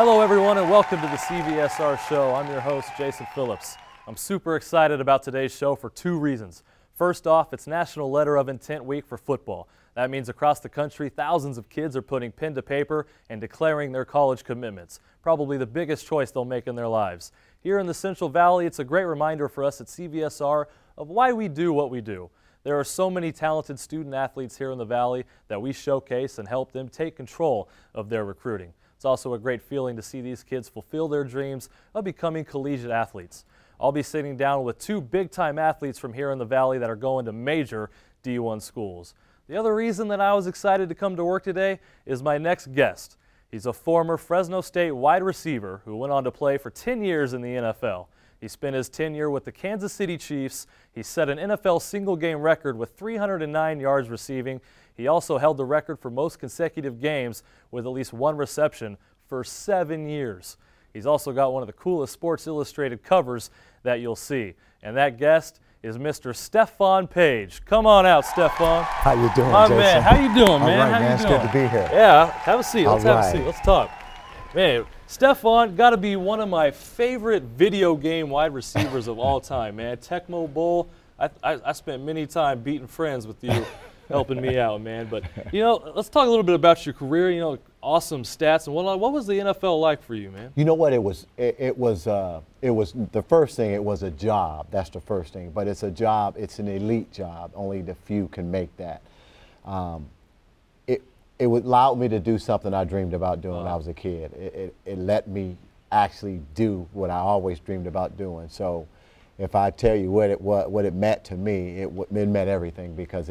Hello everyone and welcome to the CVSR show. I'm your host, Jason Phillips. I'm super excited about today's show for two reasons. First off, it's National Letter of Intent Week for football. That means across the country, thousands of kids are putting pen to paper and declaring their college commitments, probably the biggest choice they'll make in their lives. Here in the Central Valley, it's a great reminder for us at CVSR of why we do what we do. There are so many talented student athletes here in the Valley that we showcase and help them take control of their recruiting. It's also a great feeling to see these kids fulfill their dreams of becoming collegiate athletes. I'll be sitting down with two big-time athletes from here in the Valley that are going to major D1 schools. The other reason that I was excited to come to work today is my next guest. He's a former Fresno State wide receiver who went on to play for 10 years in the NFL. He spent his tenure with the Kansas City Chiefs. He set an NFL single-game record with 309 yards receiving. He also held the record for most consecutive games with at least one reception for 7 years. He's also got one of the coolest Sports Illustrated covers that you'll see. And that guest is Mr. Stephone Paige. Come on out, Stephone. How you doing, My Jason? man, how you doing, man? All right, how man. you It's doing? good to be here. Yeah, have a seat. Let's All have a right. seat. Let's talk. Man, Stephone got to be one of my favorite video game wide receivers of all time, man. Tecmo Bowl. I spent many time beating friends with you, helping me out, man. But, you know, let's talk a little bit about your career, you know, awesome stats. And what was the NFL like for you, man? You know what? It was the first thing. It was a job. That's the first thing. But it's a job. It's an elite job. Only the few can make that. It allowed me to do something I dreamed about doing when I was a kid. It let me actually do what I always dreamed about doing. So if I tell you what it meant to me, it meant everything, because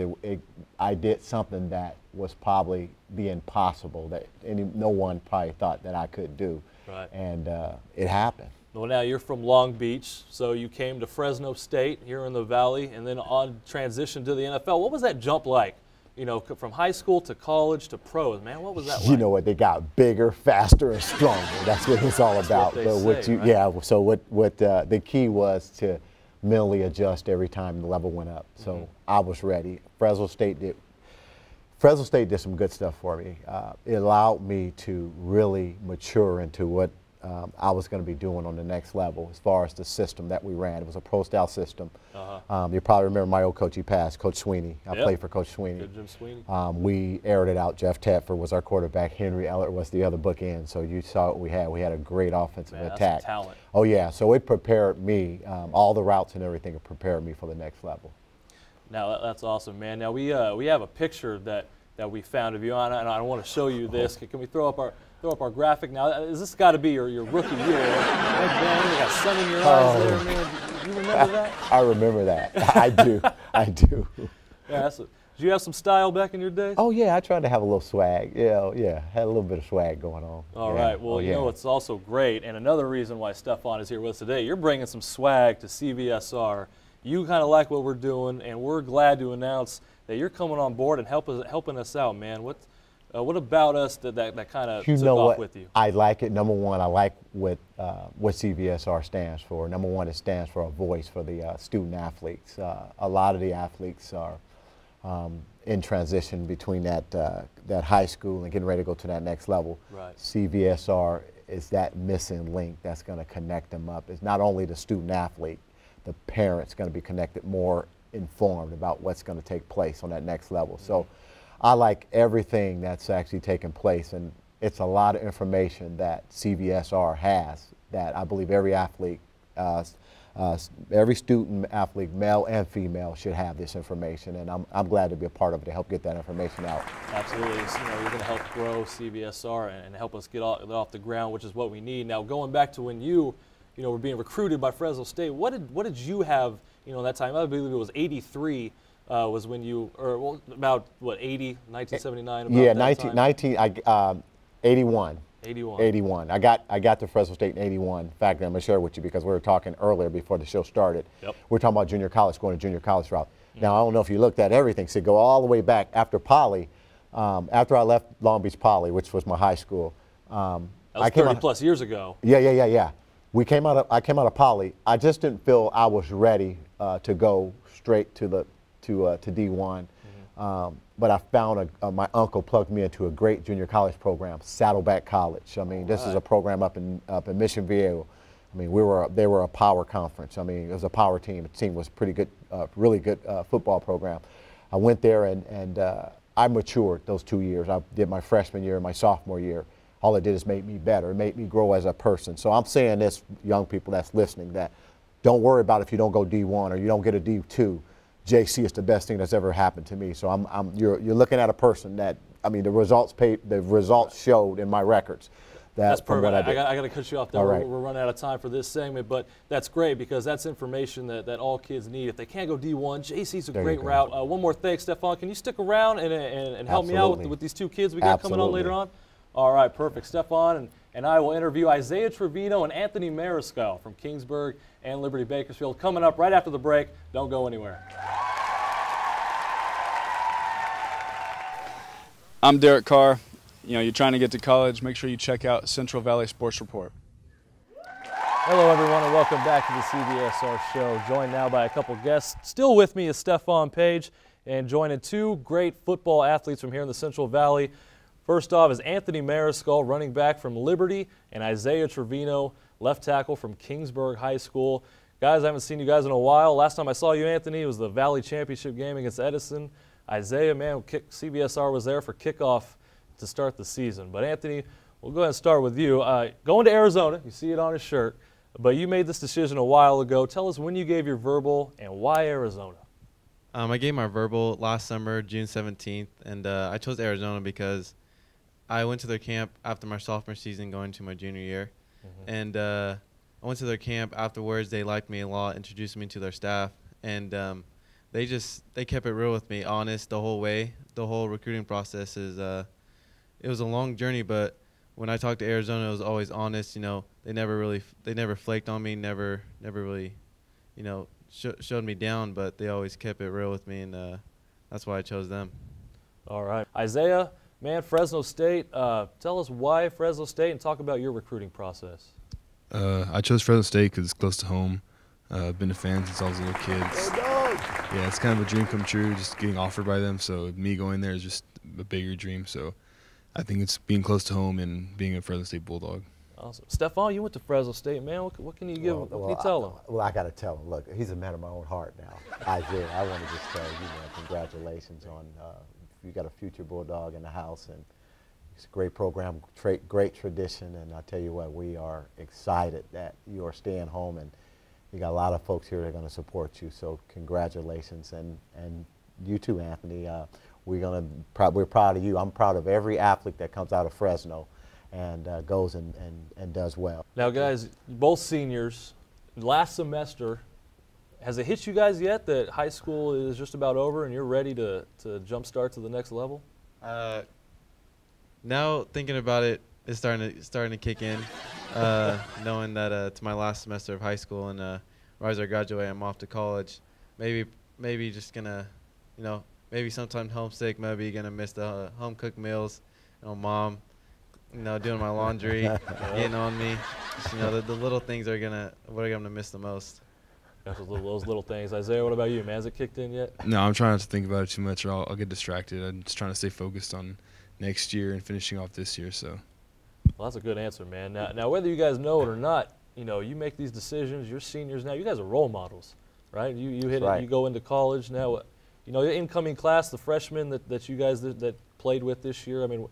I did something that was probably the impossible that no one probably thought that I could do. Right. And it happened. Well, now you're from Long Beach, so you came to Fresno State here in the Valley and then on transition to the NFL. What was that jump like? You know, from high school to college to pros, man, what was that like? You know what? They got bigger, faster, and stronger. That's what it's all about. That's what they say, right? Yeah. So what the key was to mentally adjust every time the level went up. So I was ready. Fresno State did some good stuff for me. It allowed me to really mature into what I was going to be doing on the next level as far as the system that we ran. It was a pro-style system. You probably remember my old coach, he passed, Coach Sweeney. I played for Coach Sweeney. Good Jim Sweeney. We aired it out. Jeff Tedford was our quarterback. Henry Ellert was the other bookend. So you saw what we had. We had a great offensive attack. That's some talent. Oh, yeah. So it prepared me, all the routes and everything, it prepared me for the next level. Now, that's awesome, man. Now, we have a picture that we found of you, and I want to show you this. Can we throw up our graphic now? Has this got to be your rookie year? Man, you got sun in your eyes there, man. You remember that? I remember that. I do. I do. Yeah, did you have some style back in your days? Oh, yeah. I tried to have a little swag. Yeah. Had a little bit of swag going on. All right. Well, you know what's also great, and another reason why Stephone is here with us today, you're bringing some swag to CVSR. You kind of like what we're doing, and we're glad to announce that you're coming on board and helping us out, man. What about us that kind of took off with you? I like it. Number one, I like what CVSR stands for. Number one, it stands for a voice for the student athletes. A lot of the athletes are in transition between that high school and getting ready to go to that next level. Right. CVSR is that missing link that's going to connect them up. It's not only the student athlete, the parent's going to be connected, more informed about what's going to take place on that next level. So I like everything that's actually taking place, and it's a lot of information that CVSR has that I believe every athlete, every student athlete, male and female, should have this information, and I'm glad to be a part of it to help get that information out. Absolutely. You're going to help grow CVSR and help us get off the ground, which is what we need. Now, going back to when you were being recruited by Fresno State, what did you have, that time? I believe it was 83 was when you, about what, 80, 1979? About yeah, that 81. 81. 81. I got to Fresno State in 81. In fact, I'm going to share with you because we were talking earlier before the show started. Yep. We're talking about junior college, going to junior college route. Now, I don't know if you looked at everything. So go all the way back after Poly. After I left Long Beach Poly, which was my high school. That was 30 plus years ago. Yeah. I came out of Poly. I just didn't feel I was ready to go straight to D1. but I found my uncle plugged me into a great junior college program, Saddleback College. I mean, this is a program up in Mission Viejo. I mean, they were a power conference. I mean, it was a power team. The team was pretty good, really good football program. I went there and I matured those 2 years. I did my freshman year and my sophomore year. All it did is make me better. It made me grow as a person. So I'm saying this, young people that's listening, that don't worry about if you don't go D1 or you don't get a D2. JC is the best thing that's ever happened to me. So you're looking at a person that, I mean, the results showed in my records. That's perfect. I got to cut you off there. Right. We're running out of time for this segment, but that's great because that's information that all kids need. If they can't go D1, JC's a great route. One more thing, Stephone, can you stick around and help me out with these two kids we got coming on later on? All right, perfect. Stephone and I will interview Isaiah Trevino and Anthony Mariscal from Kingsburg and Liberty Bakersfield coming up right after the break. Don't go anywhere. I'm Derek Carr. You know, you're trying to get to college, make sure you check out Central Valley Sports Report. Hello, everyone, and welcome back to the CVSR show. Joined now by a couple guests. Still with me is Stephone Paige, and joining two great football athletes from here in the Central Valley. First off is Anthony Mariscal, running back from Liberty, and Isaiah Trevino, left tackle from Kingsburg High School. Guys, I haven't seen you guys in a while. Last time I saw you, Anthony, was the Valley Championship game against Edison. Isaiah, man, CVSR was there for kickoff to start the season. But Anthony, we'll go ahead and start with you. Going to Arizona, you see it on his shirt, but you made this decision a while ago. Tell us when you gave your verbal and why Arizona. I gave my verbal last summer, June 17th, and I chose Arizona because I went to their camp after my sophomore season going to my junior year. And I went to their camp afterwards. They liked me a lot, introduced me to their staff, and they kept it real with me, honest the whole way. The whole recruiting process it was a long journey, but when I talked to Arizona, it was always honest. You know, they never flaked on me, never really, you know, showed me down, but they always kept it real with me, and that's why I chose them. All right, Isaiah, man, Fresno State. Tell us why Fresno State, and talk about your recruiting process. I chose Fresno State because it's close to home. I've been a fan since I was a little kid. Yeah, it's kind of a dream come true, just getting offered by them. So me going there is just a bigger dream. So I think it's being close to home and being a Fresno State Bulldog. Awesome. Stephone, you went to Fresno State, man. What can you give? What can you tell him? Well, I got to tell him. Look, he's a man of my own heart now. Isaiah, I want to just tell you, man, congratulations on you got a future Bulldog in the house, and it's a great program, great tradition, and I tell you what, we are excited that you are staying home, and you got a lot of folks here that are going to support you. So congratulations, and you too, Anthony. We're proud of you. I'm proud of every athlete that comes out of Fresno and goes and does well. Now, guys, both seniors. Last semester, has it hit you guys yet that high school is just about over and you're ready to jumpstart to the next level? Now thinking about it, it's starting to kick in. Knowing that it's my last semester of high school, and right as I graduate, I'm off to college. Maybe just gonna, you know, maybe sometime homesick. Maybe gonna miss the home cooked meals. You know, mom, you know, doing my laundry, getting on me. Just, you know, the little things are what I'm gonna miss the most. Those little things. Isaiah, what about you, man? Has it kicked in yet? No, I'm trying not to think about it too much, or I'll get distracted. I'm just trying to stay focused on next year and finishing off this year. So. Well, that's a good answer, man. Now, whether you guys know it or not, you know, you make these decisions. You're seniors now. You guys are role models, right? You hit it. You go into college now. You know, the incoming class, the freshmen that you guys that played with this year. I mean,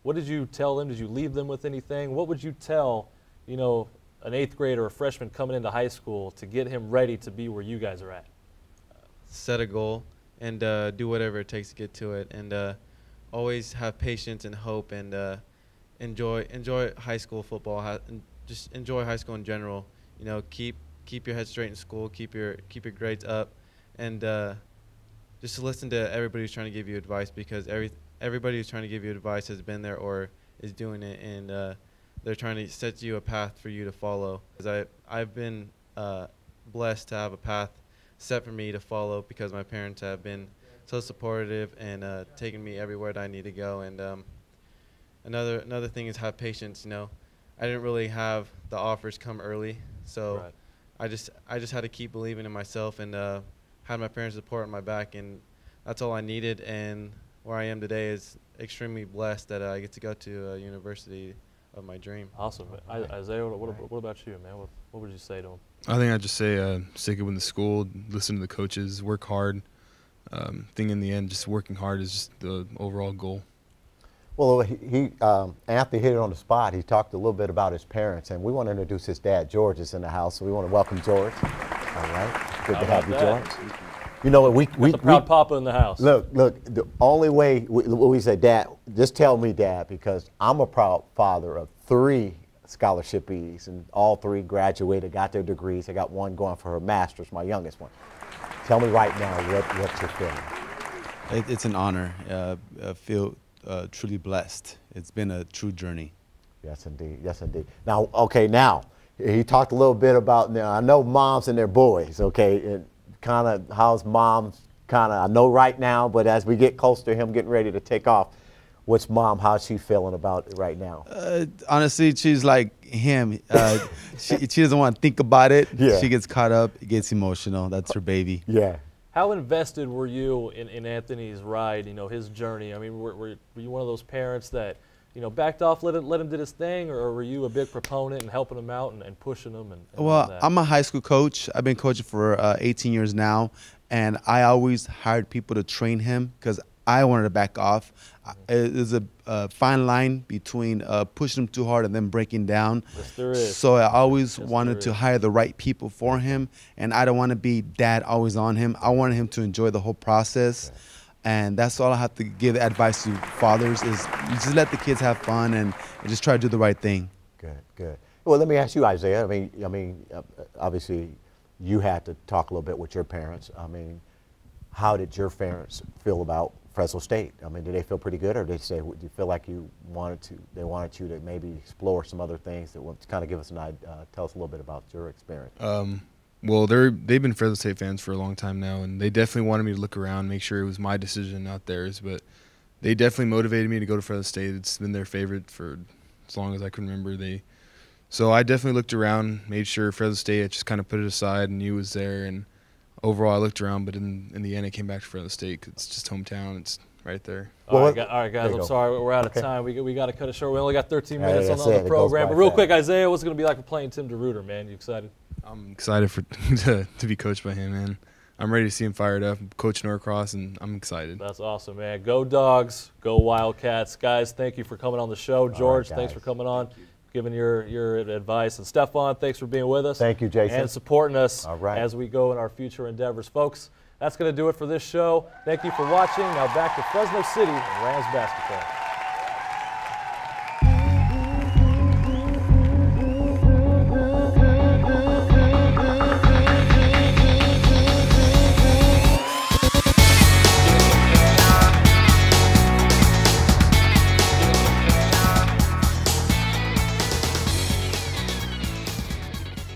what did you tell them? Did you leave them with anything? What would you tell, you know, an 8th grader or a freshman coming into high school to get him ready to be where you guys are at? Set a goal and do whatever it takes to get to it, and always have patience and hope, and enjoy high school football. Just enjoy high school in general. You know, keep your head straight in school. Keep your grades up, and just to listen to everybody who's trying to give you advice, because everybody who's trying to give you advice has been there or is doing it, and they're trying to set you a path for you to follow. Because I've been blessed to have a path set for me to follow, because my parents have been so supportive and taking me everywhere that I need to go. And another thing is have patience. You know, I didn't really have the offers come early, so I just had to keep believing in myself, and had my parents' support on my back, and that's all I needed. And where I am today is extremely blessed that I get to go to a university of my dream. Awesome. Isaiah, what about you, man? What would you say to him? I think I'd just say stick it with the school, listen to the coaches, work hard. Think in the end, just working hard is just the overall goal. Well, Anthony hit it on the spot. He talked a little bit about his parents, and we want to introduce his dad. George is in the house, so we want to welcome George. All right, good to have you, George. You know, we proud papa in the house. Look, the only way we say, Dad, just tell me, Dad, because I'm a proud father of 3 scholarshipees, and all 3 graduated, got their degrees. I got one going for her master's, my youngest one. Tell me right now what you're feeling. It's an honor. I feel truly blessed. It's been a true journey. Yes, indeed. Yes, indeed. Now, okay, now, he talked a little bit about, now, I know moms and their boys, okay, and kind of how's mom's kind of, I know right now, but as we get close to him getting ready to take off, what's mom, how's she feeling about it right now? Honestly, she's like him. She doesn't want to think about it. Yeah. She gets caught up, gets emotional. That's her baby. Yeah. How invested were you in Anthony's ride, you know, his journey? I mean, were you one of those parents that, you know, backed off, let him do his thing, or were you a big proponent and helping him out and pushing him? And all Well, that? I'm a high school coach. I've been coaching for 18 years now, and I always hired people to train him because I wanted to back off. There's a fine line between pushing him too hard and then breaking down. Yes, there is. So I always wanted to hire the right people for him, and I don't want to be dad always on him. I wanted him to enjoy the whole process. Okay. And that's all I have to give advice to fathers is you just let the kids have fun and just try to do the right thing. Good, good. Well, let me ask you, Isaiah. I mean, obviously, you had to talk a little bit with your parents. I mean, how did your parents feel about Fresno State? I mean, did they feel pretty good, or did they say, do you feel like they wanted you to maybe explore some other things that would kind of give us an idea, tell us a little bit about your experience? Well, they've been Fresno State fans for a long time now, and they definitely wanted me to look around, make sure it was my decision, not theirs. But they definitely motivated me to go to Fresno State. It's been their favorite for as long as I can remember. So I definitely looked around, made sure Fresno State, I just kind of put it aside and knew it was there. And overall, I looked around, but in the end, I came back to Fresno State because it's just hometown. It's right there. All right, guys, I'm sorry. We're out of time. We got to cut it short. We only got 13 minutes on the program. But real quick, Isaiah, what's it going to be like playing Tim DeRuyter, man? You excited? I'm excited to be coached by him, man. I'm ready to see him fired up. Coach Norcross, and I'm excited. That's awesome, man. Go Dogs, go Wildcats. Guys, thank you for coming on the show. George, thanks for coming on, giving your advice. And Stephon, thanks for being with us. Thank you, Jason. And supporting us as we go in our future endeavors. Folks, that's going to do it for this show. Thank you for watching. Now back to Fresno City and Rams basketball.